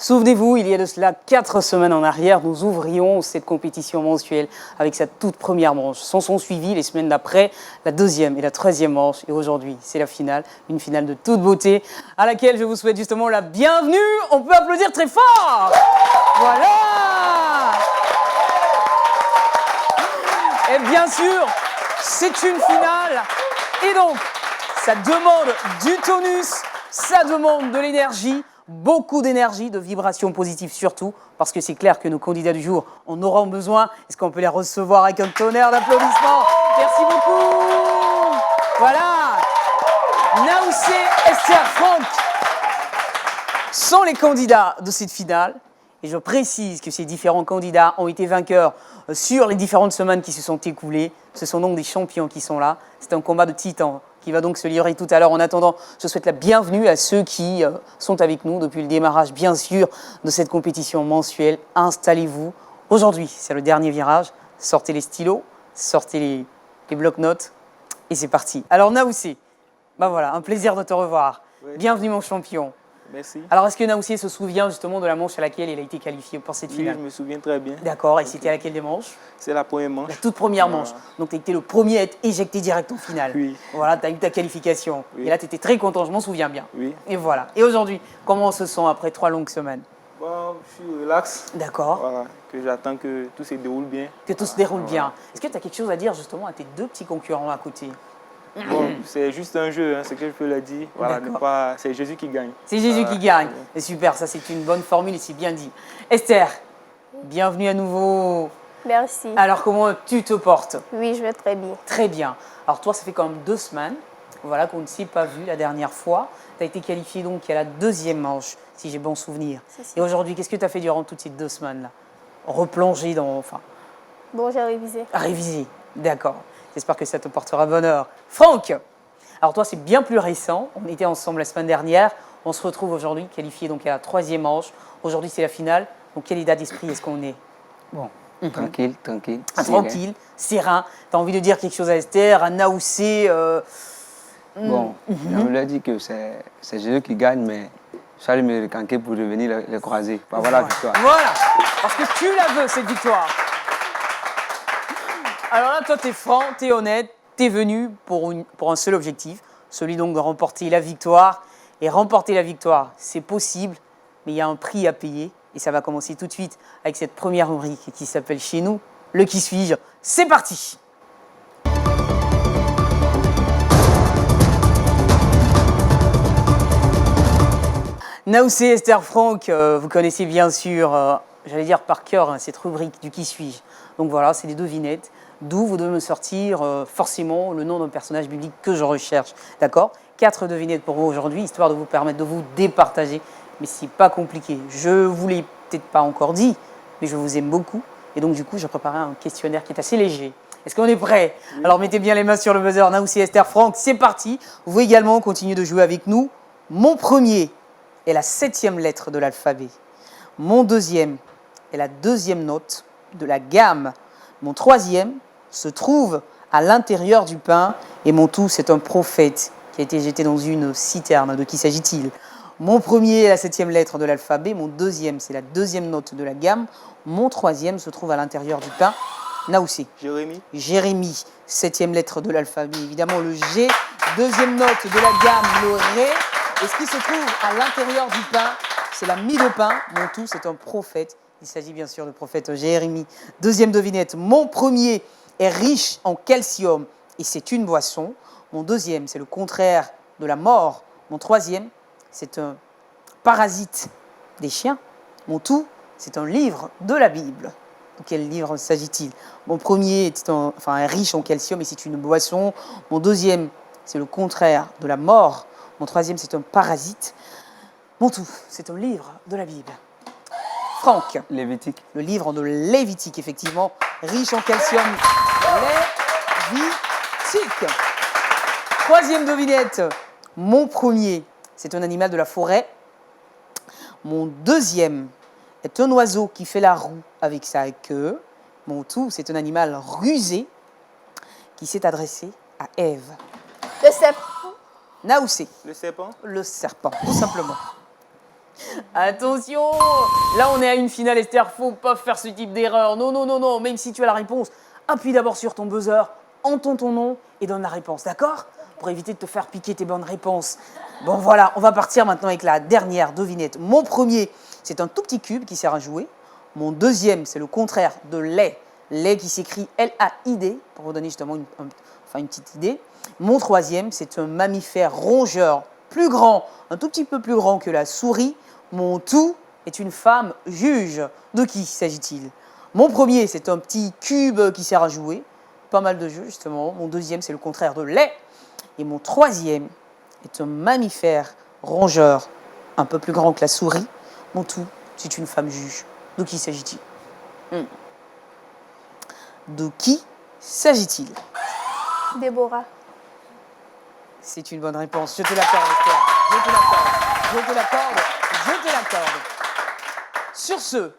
Souvenez-vous, il y a de cela 4 semaines en arrière, nous ouvrions cette compétition mensuelle avec sa toute première manche. S'en sont suivies les semaines d'après, la deuxième et la troisième manche. Et aujourd'hui, c'est la finale, une finale de toute beauté, à laquelle je vous souhaite justement la bienvenue. On peut applaudir très fort. Voilà. Et bien sûr, c'est une finale. Et donc, ça demande du tonus, ça demande de l'énergie, beaucoup d'énergie, de vibrations positives surtout, parce que c'est clair que nos candidats du jour en auront besoin. Est-ce qu'on peut les recevoir avec un tonnerre d'applaudissements? Merci beaucoup. Voilà. Naoussé, Esther, Franck sont les candidats de cette finale. Et je précise que ces différents candidats ont été vainqueurs sur les différentes semaines qui se sont écoulées. Ce sont donc des champions qui sont là. C'est un combat de titans qui va donc se livrer tout à l'heure. En attendant, je souhaite la bienvenue à ceux qui sont avec nous depuis le démarrage, bien sûr, de cette compétition mensuelle. Installez-vous. Aujourd'hui, c'est le dernier virage. Sortez les stylos, sortez les blocs-notes et c'est parti. Alors Naoussé, ben voilà, un plaisir de te revoir. Oui. Bienvenue mon champion. Merci. Alors, est-ce que Naoussé se souvient justement de la manche à laquelle il a été qualifié pour cette finale? Oui, je me souviens très bien. D'accord, et c'était à laquelle des manches? C'est la première manche. La toute première manche. Donc, tu as été le premier à être éjecté direct en finale. Oui. Voilà, tu as eu ta qualification. Oui. Et là, tu étais très content, je m'en souviens bien. Oui. Et voilà. Et aujourd'hui, comment on se sent après 3 longues semaines? Bon, je suis relax. D'accord. Voilà, que j'attends que tout se déroule bien. Que tout se déroule bien. Est-ce que tu as quelque chose à dire justement à tes deux petits concurrents à côté? Bon, c'est juste un jeu, hein, c'est que je peux le dire. Voilà, c'est Jésus qui gagne. C'est Jésus qui gagne. C'est super, ça c'est une bonne formule et c'est bien dit. Esther, bienvenue à nouveau. Merci. Alors comment tu te portes? Oui, je vais très bien. Très bien. Alors toi, ça fait quand même 2 semaines voilà, qu'on ne s'est pas vu la dernière fois. Tu as été qualifié donc à la deuxième manche, si j'ai bon souvenir. Et aujourd'hui, qu'est-ce que tu as fait durant toutes ces 2 semaines-là? Replonger dans... Enfin... Bon, j'ai révisé. Révisé, d'accord. J'espère que ça te portera bonheur. Franck, alors toi, c'est bien plus récent. On était ensemble la semaine dernière. On se retrouve aujourd'hui, qualifié donc à la 3e manche. Aujourd'hui, c'est la finale. Donc, quel état d'esprit est-ce qu'on est? Bon, tranquille, tranquille. Ah, tranquille, serein. Tu as envie de dire quelque chose à Esther, à Naoussé Bon, on lui a dit que c'est Jésus qui gagne, mais je vais me recanquer pour revenir les croiser. Voilà la victoire. Voilà, parce que tu la veux, cette victoire. Alors là, toi, tu es franc, tu es honnête, tu es venu pour un seul objectif, celui donc de remporter la victoire. Et remporter la victoire, c'est possible, mais il y a un prix à payer. Et ça va commencer tout de suite avec cette première rubrique qui s'appelle chez nous, le Qui suis-je? C'est parti! Naoussé, Esther, Franck, vous connaissez bien sûr, j'allais dire par cœur, hein, cette rubrique du Qui suis-je. Donc voilà, c'est des devinettes. D'où vous devez me sortir forcément le nom d'un personnage biblique que je recherche. D'accord? 4 devinettes pour vous aujourd'hui, histoire de vous permettre de vous départager. Mais c'est pas compliqué. Je ne vous l'ai peut-être pas encore dit, mais je vous aime beaucoup. Et donc, du coup, j'ai préparé un questionnaire qui est assez léger. Est-ce qu'on est prêt? Oui. Alors, mettez bien les mains sur le buzzer. Naoussé, Esther, Franck, c'est parti. Vous pouvez également continuer de jouer avec nous. Mon premier est la 7e lettre de l'alphabet. Mon deuxième est la 2e note de la gamme. Mon 3e se trouve à l'intérieur du pain. Et mon tout, c'est un prophète qui a été jeté dans une citerne. De qui s'agit-il? Mon premier est la 7e lettre de l'alphabet. Mon deuxième, c'est la 2e note de la gamme. Mon 3e se trouve à l'intérieur du pain. Naoussé. Jérémie. Jérémie, 7e lettre de l'alphabet. Évidemment, le G. 2e note de la gamme, le Ré. Et ce qui se trouve à l'intérieur du pain, c'est la mie de pain. Mon tout, c'est un prophète. Il s'agit bien sûr du prophète Jérémie. 2e devinette. Mon premier est riche en calcium et c'est une boisson. Mon 2e, c'est le contraire de la mort. Mon 3e, c'est un parasite des chiens. Mon tout, c'est un livre de la Bible. De quel livre s'agit-il? Mon premier est riche en calcium et c'est une boisson. Mon 2e, c'est le contraire de la mort. Mon 3e, c'est un parasite. Mon tout, c'est un livre de la Bible. Franck. Lévitique. Le livre de Lévitique, effectivement. Riche en calcium. Lévitique. 3e devinette. Mon premier, c'est un animal de la forêt. Mon 2e est un oiseau qui fait la roue avec sa queue. Mon tout, c'est un animal rusé qui s'est adressé à Ève. Le serpent. Naoussé. Le serpent. Le serpent, tout simplement. Attention, là on est à une finale, Esther, faut pas faire ce type d'erreur. Non, non, non, non, même si tu as la réponse, appuie d'abord sur ton buzzer, entends ton nom et donne la réponse, d'accord? Pour éviter de te faire piquer tes bonnes réponses. Bon voilà, on va partir maintenant avec la dernière devinette. Mon premier, c'est un tout petit cube qui sert à jouer. Mon deuxième, c'est le contraire de lait. Lait qui s'écrit L-A-I-D, pour vous donner justement une petite idée. Mon troisième, c'est un mammifère rongeur plus grand, un tout petit peu plus grand que la souris. Mon tout est une femme juge. De qui s'agit-il? Mon premier, c'est un petit cube qui sert à jouer. Pas mal de jeux, justement. Mon deuxième, c'est le contraire de lait. Et mon troisième est un mammifère rongeur, un peu plus grand que la souris. Mon tout, c'est une femme juge. De qui s'agit-il? De qui s'agit-il? Déborah. C'est une bonne réponse. Je te l'accorde, Esther. Je te l'accorde. Je te l'accorde. Je te l'accorde. Sur ce,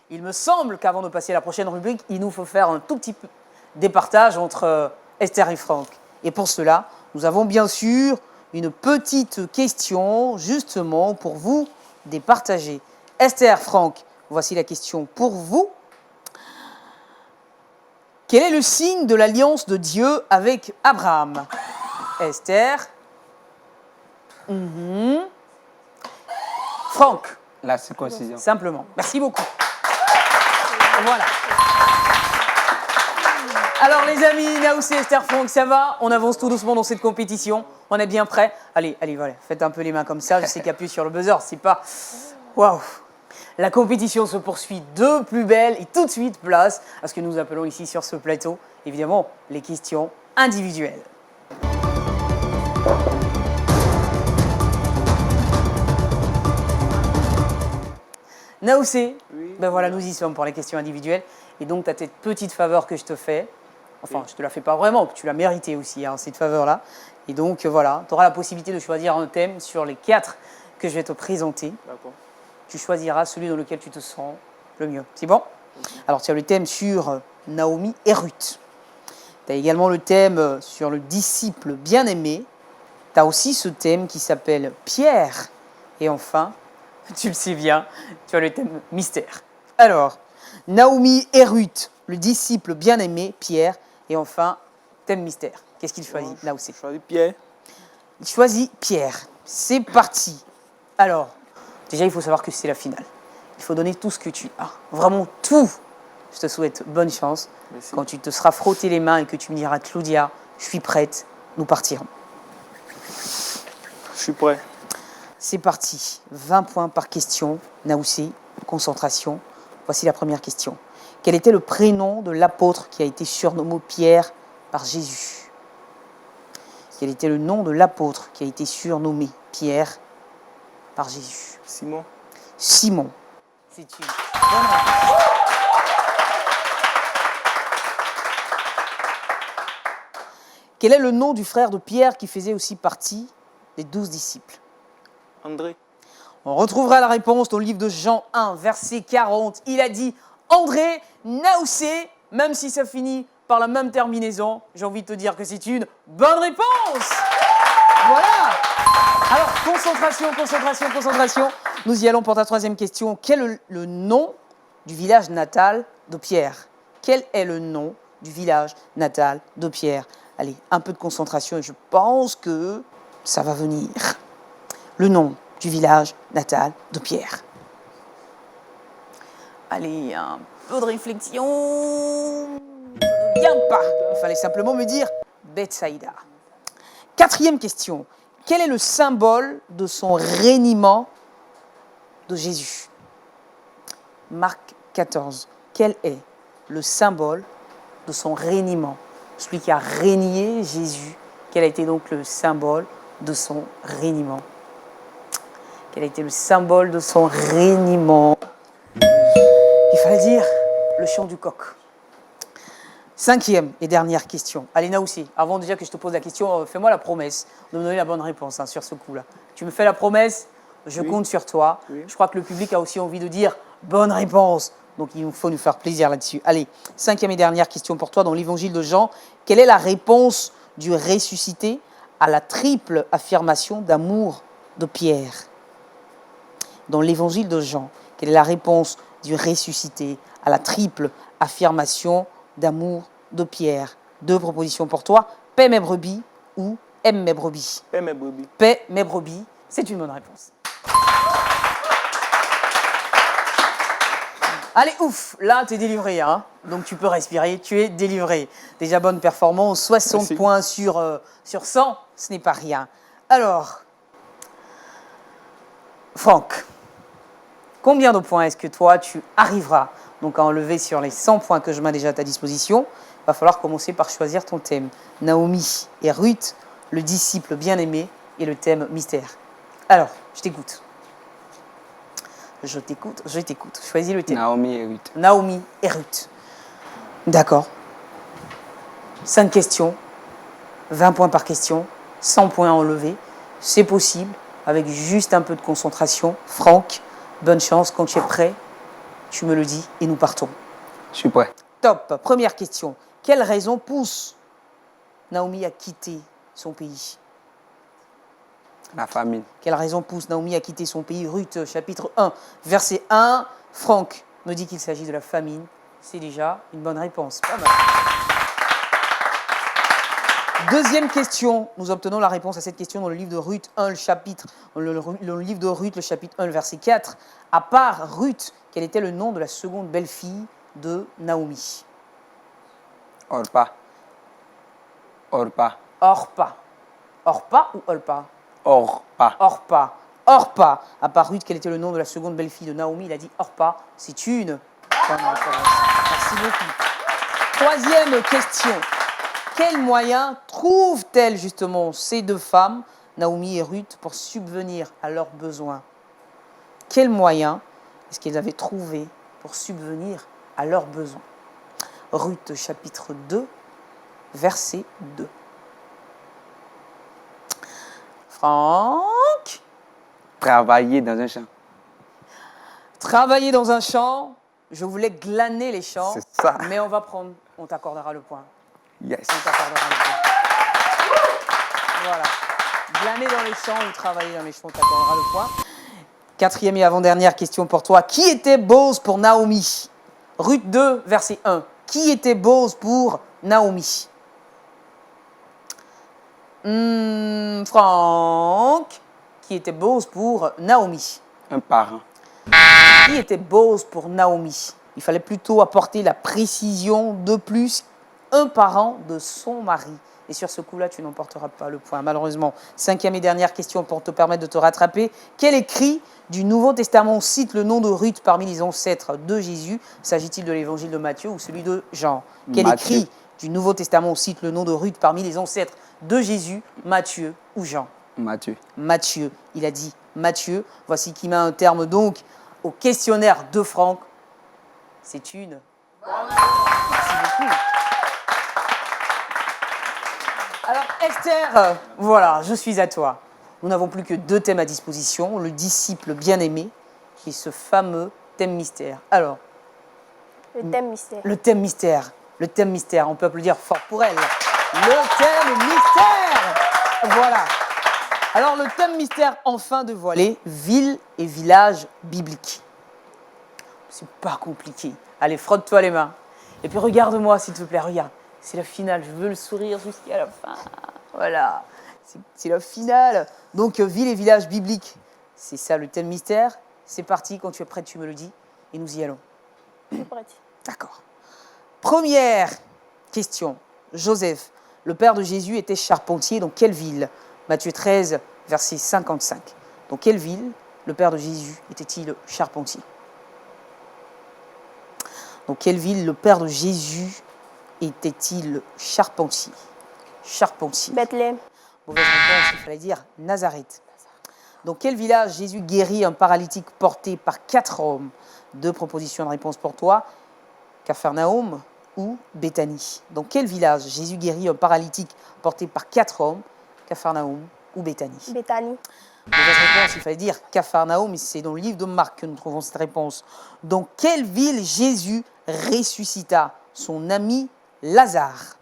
il me semble qu'avant de passer à la prochaine rubrique, il nous faut faire un tout petit peu départage entre Esther et Franck. Et pour cela, nous avons bien sûr une petite question justement pour vous départager. Esther, Franck, voici la question pour vous. Quel est le signe de l'alliance de Dieu avec Abraham? Esther. Franck. La circoncision. Simplement. Merci beaucoup. Voilà. Alors les amis, Naoussé, Esther, Franck, ça va? On avance tout doucement dans cette compétition. On est bien prêts? Allez, allez, voilà. Faites un peu les mains comme ça. Je sais qu'appuyer sur le buzzer, c'est pas... Waouh! La compétition se poursuit de plus belle et tout de suite place à ce que nous appelons ici sur ce plateau, évidemment, les questions individuelles. Naoussé, Oui. ben voilà, nous y sommes pour les questions individuelles. Et donc, tu as cette petite faveur que je te fais. Enfin, je ne te la fais pas vraiment, tu l'as mérité aussi, hein, cette faveur-là. Et donc, voilà, tu auras la possibilité de choisir un thème sur les 4 que je vais te présenter. D'accord. Tu choisiras celui dans lequel tu te sens le mieux. C'est bon? Alors, tu as le thème sur Naomi et Ruth. Tu as également le thème sur le disciple bien-aimé. Tu as aussi ce thème qui s'appelle Pierre. Et enfin, tu le sais bien, tu as le thème mystère. Alors, Naomi et Ruth, le disciple bien-aimé, Pierre. Et enfin, thème mystère. Qu'est-ce qu'il choisit, Naoussé? Je choisis Pierre. Il choisit Pierre. C'est parti. Alors, déjà, il faut savoir que c'est la finale. Il faut donner tout ce que tu as. Vraiment tout. Je te souhaite bonne chance. Merci. Quand tu te seras frotté les mains et que tu me diras, Claudia, je suis prête, nous partirons. Je suis prêt. C'est parti. 20 points par question. Naoussé, concentration. Voici la première question. Quel était le prénom de l'apôtre qui a été surnommé Pierre par Jésus? Quel était le nom de l'apôtre qui a été surnommé Pierre par Jésus? Simon. Simon. C'est une bonne réponse. Quel est le nom du frère de Pierre qui faisait aussi partie des 12 disciples? André. On retrouvera la réponse dans le livre de Jean 1, verset 40. Il a dit André, Naoussé, même si ça finit par la même terminaison, j'ai envie de te dire que c'est une bonne réponse. Voilà. Alors, concentration, concentration, concentration. Nous y allons pour ta troisième question. Quel est le nom du village natal de Pierre? Quel est le nom du village natal de Pierre? Allez, un peu de concentration et je pense que ça va venir. Le nom du village natal de Pierre. Allez, un peu de réflexion. Ça ne vient pas. Il fallait simplement me dire Bethsaïda. Quatrième question. Quel est le symbole de son régniement de Jésus? Marc 14. Quel est le symbole de son régniement? Celui qui a régné Jésus. Quel a été donc le symbole de son régniement? Quel a été le symbole de son régniement? Il fallait dire le chant du coq. Cinquième et dernière question. Allez, Naoussé, avant déjà que je te pose la question, fais-moi la promesse de me donner la bonne réponse sur ce coup-là. Tu me fais la promesse, je compte sur toi. Oui. Je crois que le public a aussi envie de dire bonne réponse. Donc il faut nous faire plaisir là-dessus. Allez, cinquième et dernière question pour toi dans l'évangile de Jean. Quelle est la réponse du ressuscité à la triple affirmation d'amour de Pierre? dans l'évangile de Jean? Quelle est la réponse du ressuscité à la triple affirmation d'amour de Pierre? 2 propositions pour toi. Paix mes brebis ou aime mes brebis? Paix mes brebis. Paix mes brebis, c'est une bonne réponse. Allez, ouf, là, tu es délivré, hein. Donc tu peux respirer, tu es délivré. Déjà bonne performance, 60 Merci. points sur 100, ce n'est pas rien. Alors, Franck, combien de points est-ce que toi, tu arriveras donc à enlever sur les 100 points que je mets déjà à ta disposition? Il va falloir commencer par choisir ton thème. Naomi et Ruth, le disciple bien-aimé et le thème mystère. Alors, je t'écoute. Je t'écoute. Choisis le thème. Naomi et Ruth. Naomi et Ruth. D'accord. 5 questions, 20 points par question, 100 points à enlever. C'est possible, avec juste un peu de concentration. Franck, bonne chance. Quand tu es prêt, tu me le dis et nous partons. Je suis prêt. Top. Première question. Quelle raison pousse Naomi à quitter son pays? La famine. Quelle raison pousse Naomi à quitter son pays? Ruth, chapitre 1, verset 1. Franck me dit qu'il s'agit de la famine. C'est déjà une bonne réponse. Pas mal. Deuxième question. Nous obtenons la réponse à cette question dans le livre de Ruth 1, le livre de Ruth, le chapitre 1, le verset 4. À part Ruth, quel était le nom de la seconde belle-fille de Naomi? Orpa. Orpa. Orpa. Orpa ou Olpa? Orpa. Orpa. Orpa. À part Ruth, quel était le nom de la seconde belle-fille de Naomi? Il a dit Orpa. C'est une. Merci beaucoup. Troisième question. Quels moyens trouvent-elles justement ces deux femmes, Naomi et Ruth, pour subvenir à leurs besoins? Quels moyens est-ce qu'elles avaient trouvé pour subvenir à leurs besoins? Ruth chapitre 2, verset 2. Franck, Travailler dans un champ. travailler dans un champ, je voulais glaner les champs, C'est ça. mais on t'accordera le point. Yes. On t'accordera le point. Voilà. Glaner dans les champs ou travailler dans les champs, on t'accordera le point. Quatrième et avant-dernière question pour toi. Qui était Bose pour Naomi? Ruth 2, verset 1. Qui était Bose pour Naomi? Franck. Qui était Bose pour Naomi? Un parent. Qui était Bose pour Naomi? Il fallait plutôt apporter la précision de plus. Un parent de son mari. Et sur ce coup-là, tu n'emporteras pas le point, malheureusement. Cinquième et dernière question pour te permettre de te rattraper. Quel écrit du Nouveau Testament cite le nom de Ruth parmi les ancêtres de Jésus? S'agit-il de l'évangile de Matthieu ou celui de Jean? Quel Matthieu. écrit du Nouveau Testament cite le nom de Ruth parmi les ancêtres de Jésus, Matthieu ou Jean? Matthieu. Matthieu. Il a dit Matthieu. Voici qui met un terme donc au questionnaire de Franck. C'est une. Merci beaucoup. Alors Esther, voilà, je suis à toi. Nous n'avons plus que 2 thèmes à disposition, le disciple bien-aimé et ce fameux thème mystère. Alors, Le thème mystère. le thème mystère, on peut applaudir fort pour elle. Le thème mystère, voilà. Alors le thème mystère enfin dévoilé, ville et village biblique. C'est pas compliqué. Allez, frotte-toi les mains. Et puis regarde-moi s'il te plaît, regarde. C'est la finale, je veux le sourire jusqu'à la fin. Voilà, c'est la finale. Donc, ville et village biblique, c'est ça le thème mystère. C'est parti, quand tu es prête, tu me le dis et nous y allons. Je suis prête. D'accord. Première question. Joseph, le père de Jésus, était charpentier dans quelle ville? Matthieu 13, verset 55. Dans quelle ville le père de Jésus était-il charpentier? Dans quelle ville le père de Jésus était-il charpentier? Charpentier. Bethléem. Mauvaise réponse, il fallait dire Nazareth. Dans quel village Jésus guérit un paralytique porté par 4 hommes? 2 propositions de réponse pour toi. Capharnaüm ou Béthanie? Dans quel village Jésus guérit un paralytique porté par 4 hommes? Capharnaüm ou Béthanie? Béthanie. Mauvaise réponse, il fallait dire Capharnaüm, et c'est dans le livre de Marc que nous trouvons cette réponse. Dans quelle ville Jésus ressuscita son ami Lazare?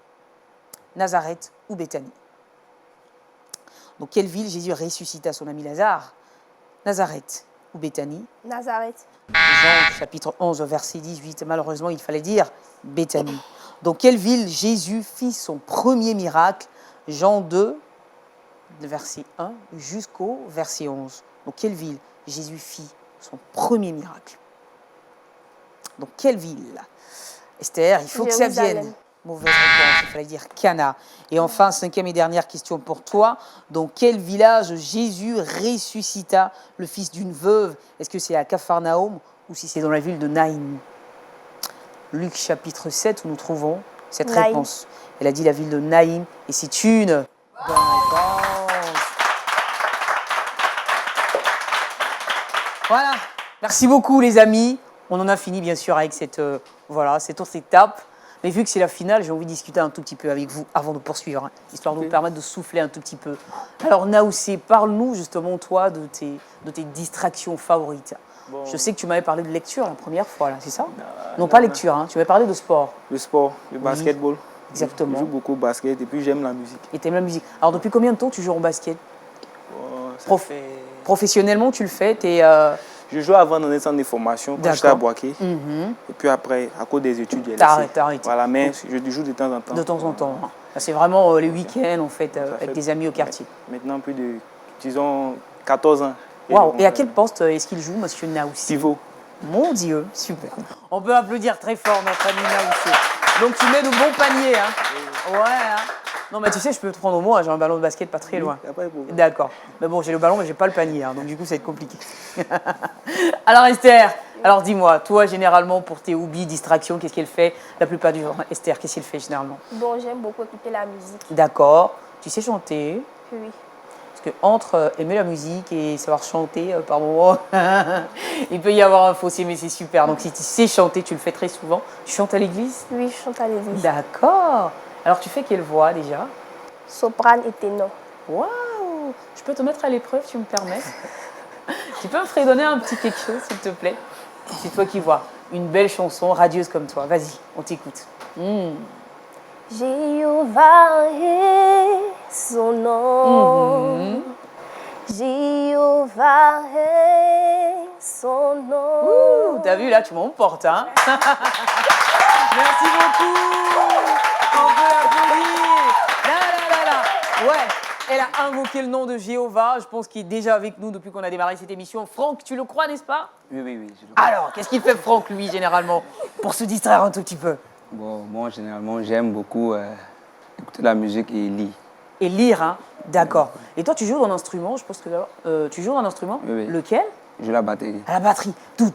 Nazareth ou Béthanie? Dans quelle ville Jésus ressuscita son ami Lazare? Nazareth ou Béthanie? Nazareth. Jean chapitre 11, verset 18. Malheureusement, il fallait dire Béthanie. Dans quelle ville Jésus fit son premier miracle? Jean 2, verset 1 jusqu'au verset 11. Dans quelle ville Jésus fit son premier miracle? Dans quelle ville? Esther, il faut que ça Jérusalem. vienne. Mauvaise réponse, il fallait dire Cana. Et enfin, cinquième et dernière question pour toi. Dans quel village Jésus ressuscita le fils d'une veuve? Est-ce que c'est à Capharnaüm ou si c'est dans la ville de Naïm? Luc chapitre 7 où nous trouvons cette Naïm. réponse. Elle a dit la ville de Naïm et c'est une bonne réponse. Voilà. Merci beaucoup les amis. On en a fini bien sûr avec cette autre étape. Mais vu que c'est la finale, j'ai envie de discuter un tout petit peu avec vous avant de poursuivre, hein, histoire de vous permettre de souffler un tout petit peu. Alors Naoussé, parle-nous justement toi de tes distractions favorites. Bon. Je sais que tu m'avais parlé de lecture la première fois, là, c'est ça? Non, pas lecture, hein, tu m'avais parlé de sport. Le sport, le basketball. Exactement. Je joue beaucoup au basket et puis j'aime la musique. Et t'aimes la musique. Alors depuis combien de temps tu joues au basket? Bon, ça Prof- fait- Professionnellement, tu le fais, Je jouais avant dans un centre de formation quand j'étais à Boaké. Et puis après, à cause des études, j'ai laissé. T'as arrêté. Voilà, mais je joue de temps en temps. De temps en temps. Hein. Là, c'est vraiment les week-ends, en fait, Ça avec fait- des amis au quartier. Maintenant, plus de, disons, 14 ans. Waouh. Et à quel poste est-ce qu'il joue, monsieur Naoussi? Pivot. Mon Dieu, super. On peut applaudir très fort notre ami Naoussi. Donc tu mets de bons paniers, hein? Ouais, hein? Non, mais tu sais, je peux te prendre au mot, hein, j'ai un ballon de basket pas très loin. Y a pas de problème. D'accord. Mais bon, j'ai le ballon, mais j'ai pas le panier, hein, donc du coup, ça va être compliqué. Alors Esther, alors dis-moi, toi, généralement, pour tes hobbies, distractions, qu'est-ce qu'elle fait la plupart du temps? Esther, qu'est-ce qu'elle fait généralement? Bon, j'aime beaucoup écouter la musique. D'accord. Tu sais chanter? Oui. Parce que entre aimer la musique et savoir chanter par moment, il peut y avoir un fossé, mais c'est super. Donc si tu sais chanter, tu le fais très souvent. Tu chantes à l'église? Oui, je chante à l'église. D'accord. Alors tu fais quelle voix déjà? Soprane et ténor. Waouh! Je peux te mettre à l'épreuve, tu me permets? Tu peux me fredonner un petit quelque chose, s'il te plaît? C'est toi qui vois. Une belle chanson radieuse comme toi. Vas-y, on t'écoute. Jéhovah est son nom. Jéhovah est son nom. Ouh, t'as vu là, tu m'emportes, hein? Merci beaucoup! On peut applaudir! Là. Ouais, elle a invoqué le nom de Jéhovah, je pense qu'il est déjà avec nous depuis qu'on a démarré cette émission. Franck, tu le crois, n'est-ce pas? Oui, oui, oui. Je le crois. Alors, qu'est-ce qu'il fait Franck, lui, généralement, pour se distraire un tout petit peu? Bon, moi, généralement, j'aime beaucoup écouter la musique et lire. Et lire, hein? D'accord. Et toi, tu joues d'un instrument, je pense que tu joues d'un instrument? Oui, oui. Lequel? Je joue la batterie. À la batterie. Tout,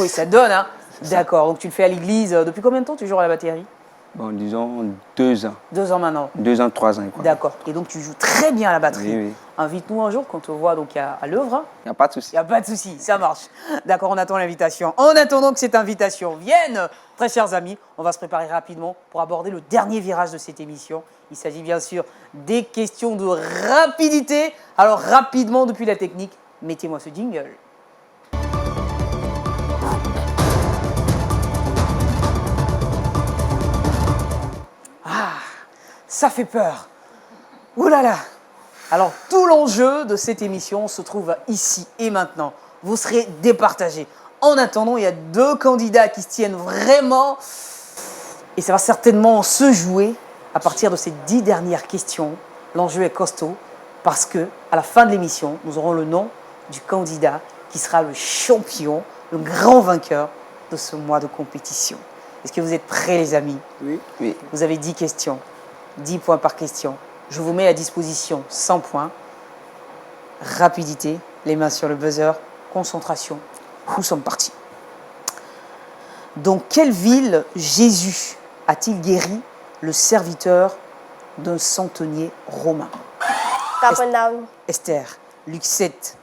et ça donne, hein? D'accord, donc tu le fais à l'église. Depuis combien de temps tu joues à la batterie? Bon, disons 2 ans. 2 ans maintenant. 2 ans, 3 ans, quoi. D'accord. Et donc tu joues très bien à la batterie. Oui, oui. Invite-nous un jour quand on te voit donc à l'œuvre. Hein. Il n'y a pas de Il souci. n'y a pas de souci, ça marche. D'accord, on attend l'invitation. En attendant que cette invitation vienne, très chers amis, on va se préparer rapidement pour aborder le dernier virage de cette émission. Il s'agit bien sûr des questions de rapidité. Alors rapidement depuis la technique, mettez-moi ce jingle. Ça fait peur. Ouh là là. Alors, tout l'enjeu de cette émission se trouve ici et maintenant. Vous serez départagés. En attendant, il y a 2 candidats qui se tiennent vraiment. Et ça va certainement se jouer à partir de ces 10 dernières questions. L'enjeu est costaud parce que à la fin de l'émission, nous aurons le nom du candidat qui sera le champion, le grand vainqueur de ce mois de compétition. Est-ce que vous êtes prêts, les amis? Oui. Oui. Vous avez 10 questions. 10 points par question. Je vous mets à disposition 100 points. Rapidité, les mains sur le buzzer, concentration. Nous sommes partis. Dans quelle ville Jésus a-t-il guéri le serviteur d'un centenier romain? Capernaum. Esther, Luc 7,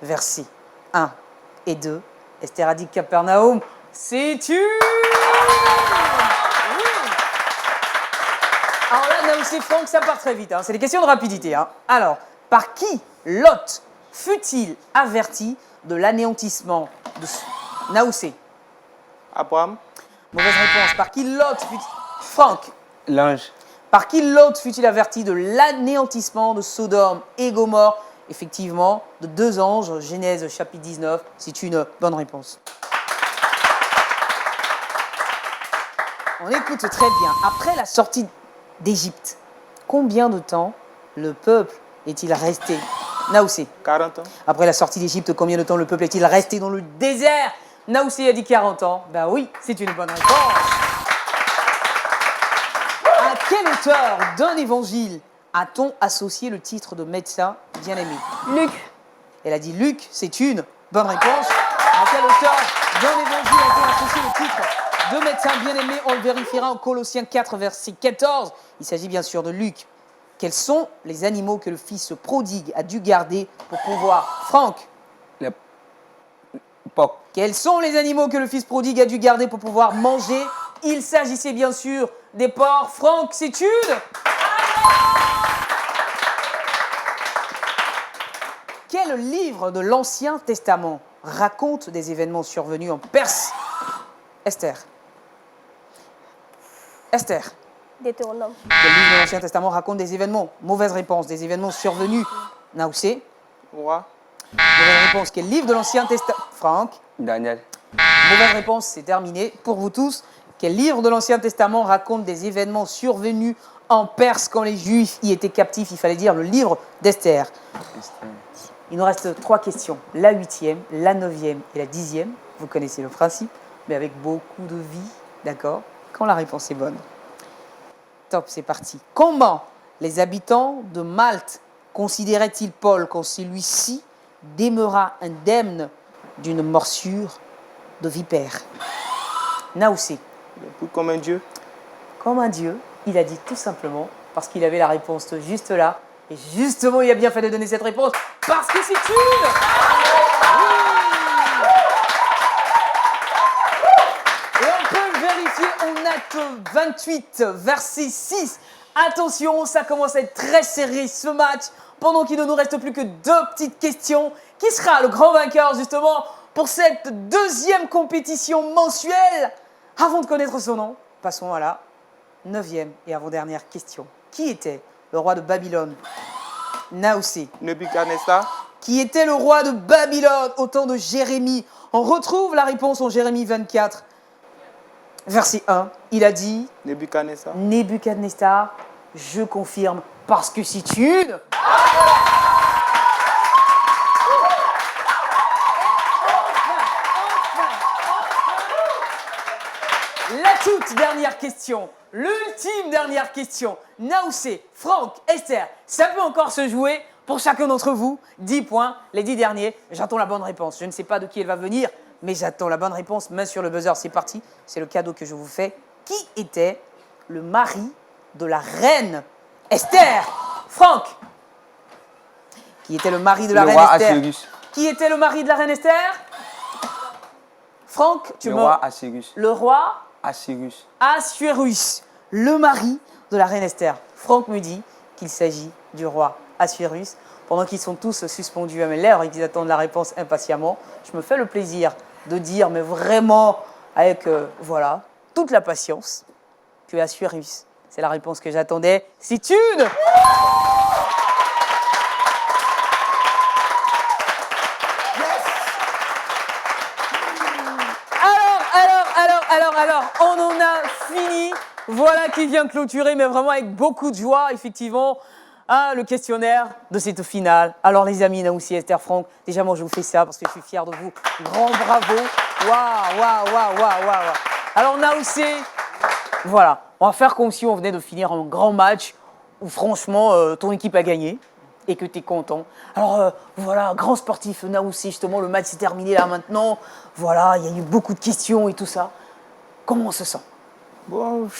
versets 1 et 2. Esther a dit Capernaum, c'est-tu? Alors là, Naoussé Franck, ça part très vite. Hein. C'est des questions de rapidité. Hein. Alors, par qui Lot fut-il averti de l'anéantissement de Naoussé? Abraham. Mauvaise réponse. Par qui Lot fut-il... Franck, L'ange. par qui Lot fut-il averti de l'anéantissement de Sodome et Gomorrhe? effectivement, de 2 anges, Genèse chapitre 19, c'est une bonne réponse. On écoute très bien. Après la sortie d'Égypte, combien de temps le peuple est-il resté? Naoussé. 40 ans. Après la sortie d'Égypte, combien de temps le peuple est-il resté dans le désert? Naoussé a dit 40 ans. Ben oui, c'est une bonne réponse. À quel auteur d'un évangile a-t-on associé le titre de médecin bien-aimé? Luc. Elle a dit Luc, c'est une bonne réponse. À quel auteur d'un évangile a-t-on associé le titre de médecin bien-aimé? On le vérifiera en Colossiens 4, verset 14. Il s'agit bien sûr de Luc. Quels sont les animaux que le fils prodigue a dû garder pour pouvoir... Franck, Les porcs. quels sont les animaux que le fils prodigue a dû garder pour pouvoir manger? Il s'agissait bien sûr des porcs. Franck, c'est une... Quel livre de l'Ancien Testament raconte des événements survenus en Perse? Esther. Esther. Deutéronome. Quel livre de l'Ancien Testament raconte des événements? Mauvaise réponse. Des événements survenus. Naoussé. Roi. Mauvaise réponse. Quel livre de l'Ancien Testament? Franck. Daniel. Mauvaise réponse, c'est terminé pour vous tous. Quel livre de l'Ancien Testament raconte des événements survenus en Perse quand les Juifs y étaient captifs? Il fallait dire le livre d'Esther. Il nous reste 3 questions. La 8e, la 9e et la 10e. Vous connaissez le principe, mais avec beaucoup de vie, d'accord? Quand la réponse est bonne. Top, c'est parti. Comment les habitants de Malte considéraient-ils Paul quand celui-ci demeura indemne d'une morsure de vipère? Naoussé. Comme un dieu. Comme un dieu, il a dit tout simplement, parce qu'il avait la réponse juste là, et justement il a bien fait de donner cette réponse, parce que c'est une... Et on peut le vérifier en Acte 28, verset 6. Attention, ça commence à être très serré ce match, pendant qu'il ne nous reste plus que 2 petites questions. Qui sera le grand vainqueur justement pour cette 2e compétition mensuelle? Avant de connaître son nom, passons à la 9e et avant-dernière question. Qui était le roi de Babylone? Naoussé. Nebuchadnezzar. Qui était le roi de Babylone au temps de Jérémie? On retrouve la réponse en Jérémie 24, verset 1. Il a dit Nebuchadnezzar. Nebuchadnezzar, je confirme, parce que c'est une... La toute dernière question, l'ultime dernière question. Naoussé, Franck, Esther, ça peut encore se jouer pour chacun d'entre vous. 10 points, les 10 derniers. J'attends la bonne réponse. Je ne sais pas de qui elle va venir, mais j'attends la bonne réponse. Main sur le buzzer, c'est parti. C'est le cadeau que je vous fais. Qui était le mari de la reine Esther? Franck. Qui était le mari de la reine Esther? Assyrus. Qui était le mari de la reine Esther? Franck, tu Le me... roi Assyrus. Le roi Assyrus. Assuérus, le mari de la reine Esther. Franck me dit qu'il s'agit du roi Assuérus. Pendant qu'ils sont tous suspendus à mes lèvres et qu'ils attendent la réponse impatiemment, je me fais le plaisir de dire, mais vraiment avec voilà, toute la patience, que Assuérus, c'est la réponse que j'attendais. C'est une... Alors, on en a fini. Voilà qui vient clôturer, mais vraiment avec beaucoup de joie, effectivement, le questionnaire de cette finale. Alors, les amis, Naoussé, Esther, Franck, déjà, moi, je vous fais ça parce que je suis fier de vous. Grand bravo. Waouh. Alors, Naoussé, voilà, on va faire comme si on venait de finir un grand match où, franchement, ton équipe a gagné et que tu es content. Alors, voilà, grand sportif, Naoussé, justement, le match s'est terminé là maintenant. Voilà, il y a eu beaucoup de questions et tout ça. Comment on se sent? Bon, je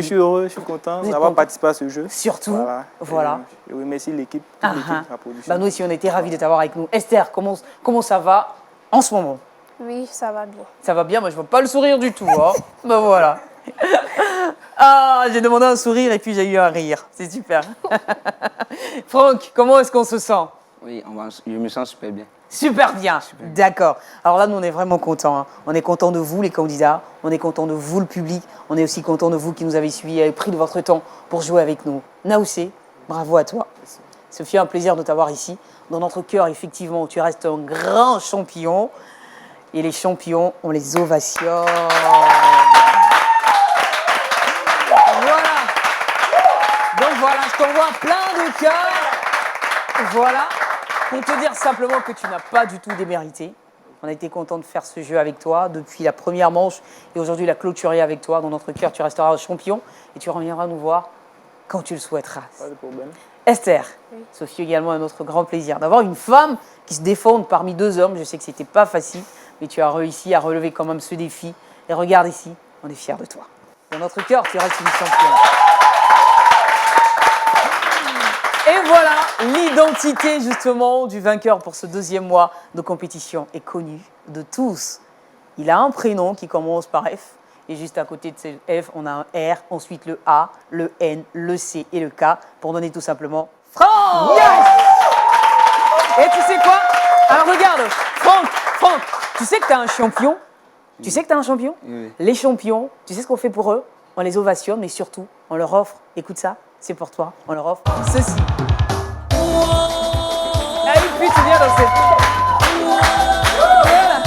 suis heureux, je suis content d'avoir participé à ce jeu. Surtout, voilà. Je remercie l'équipe, toute l'équipe, la production. Bah nous aussi, on était ravis de t'avoir avec nous. Esther, comment ça va en ce moment? Oui, ça va bien. Ça va bien, moi je ne vois pas le sourire du tout. Hein. Ben voilà. Ah, j'ai demandé un sourire et puis j'ai eu un rire. C'est super. Franck, comment est-ce qu'on se sent? Oui, je me sens super bien. Super bien, d'accord. Alors là, nous, on est vraiment contents. Hein. On est contents de vous, les candidats. On est contents de vous, le public. On est aussi contents de vous qui nous avez suivis et avez pris de votre temps pour jouer avec nous. Naoussé, bravo à toi. Ça fait un plaisir de t'avoir ici. Dans notre cœur, effectivement, tu restes un grand champion. Et les champions, on les ovationne. Voilà. Donc voilà, je t'envoie plein de cœurs. Voilà. Pour te dire simplement que tu n'as pas du tout démérité. On a été content de faire ce jeu avec toi depuis la première manche et aujourd'hui la clôturer avec toi. Dans notre cœur, tu resteras un champion et tu reviendras nous voir quand tu le souhaiteras. Pas de problème. Esther, Oui. Sophie également, un autre grand plaisir d'avoir une femme qui se défende parmi deux hommes. Je sais que c'était pas facile, mais tu as réussi à relever quand même ce défi. Et regarde ici, on est fiers de toi. Dans notre cœur, tu restes une championne. Et voilà, l'identité justement du vainqueur pour ce deuxième mois de compétition est connue de tous. Il a un prénom qui commence par F. Et juste à côté de ce F, on a un R, ensuite le A, le N, le C et le K, pour donner tout simplement Franck. Yes. Et tu sais quoi? Alors regarde, Franck, tu sais que tu as un champion? Tu sais que tu as un champion? Oui. Les champions, tu sais ce qu'on fait pour eux? On les ovationne, mais surtout, on leur offre, écoute ça, c'est pour toi, on leur offre ceci. Ah, et puis tu viens dans cette... Voilà.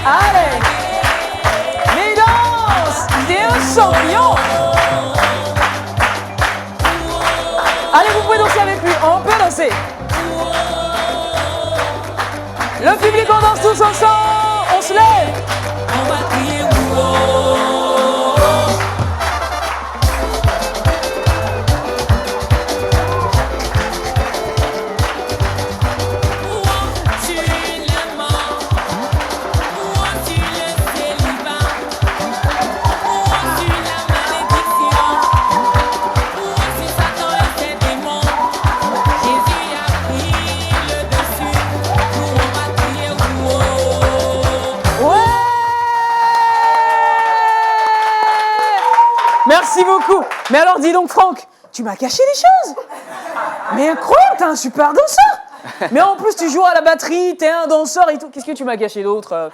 Allez! Mais danse! T'es un champion! Allez, vous pouvez danser avec lui, on peut danser! Le public, on danse tous ensemble! On se lève! On va crier wow. Merci beaucoup. Mais alors, dis donc, Franck, tu m'as caché des choses. Mais incroyable, t'es un super danseur. Mais en plus, tu joues à la batterie, t'es un danseur et tout. Qu'est-ce que tu m'as caché d'autre?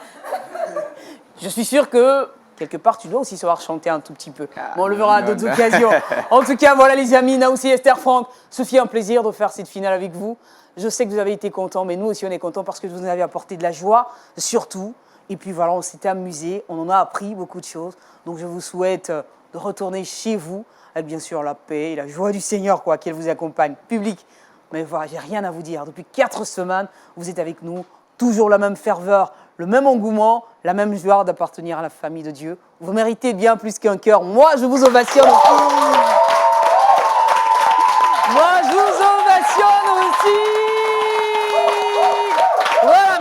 Je suis sûr que, quelque part, tu dois aussi savoir chanter un tout petit peu. Bon, on le verra à d'autres occasions. En tout cas, voilà les amis, Naoussi, Esther, Franck. Sophie, un plaisir de faire cette finale avec vous. Je sais que vous avez été contents, mais nous aussi, on est contents parce que vous nous avez apporté de la joie, surtout. Et puis voilà, on s'était amusé, on en a appris beaucoup de choses. Donc, je vous souhaite de retourner chez vous avec bien sûr la paix et la joie du Seigneur, quoi, qu'elle vous accompagne. Public, mais voilà, j'ai rien à vous dire. Depuis 4 semaines, vous êtes avec nous, toujours la même ferveur, le même engouement, la même joie d'appartenir à la famille de Dieu. Vous méritez bien plus qu'un cœur. Moi, je vous ovationne. Moi, je vous ovationne aussi. Voilà.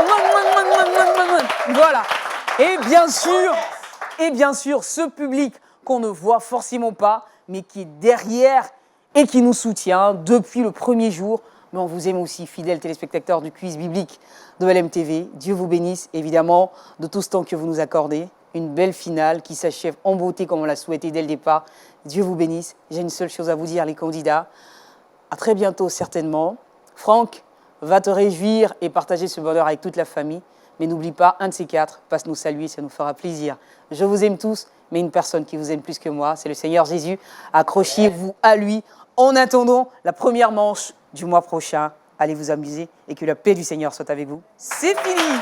Voilà. Et bien sûr, ce public qu'on ne voit forcément pas, mais qui est derrière et qui nous soutient depuis le premier jour. Mais on vous aime aussi, fidèles téléspectateurs du quiz biblique de LMTV. Dieu vous bénisse, évidemment, de tout ce temps que vous nous accordez. Une belle finale qui s'achève en beauté comme on l'a souhaité dès le départ. Dieu vous bénisse. J'ai une seule chose à vous dire, les candidats. À très bientôt, certainement. Franck va te réjouir et partager ce bonheur avec toute la famille. Mais n'oublie pas, un de ces 4 passe nous saluer, ça nous fera plaisir. Je vous aime tous, mais une personne qui vous aime plus que moi, c'est le Seigneur Jésus. Accrochez-vous à lui. En attendant la première manche du mois prochain, allez vous amuser et que la paix du Seigneur soit avec vous. C'est fini!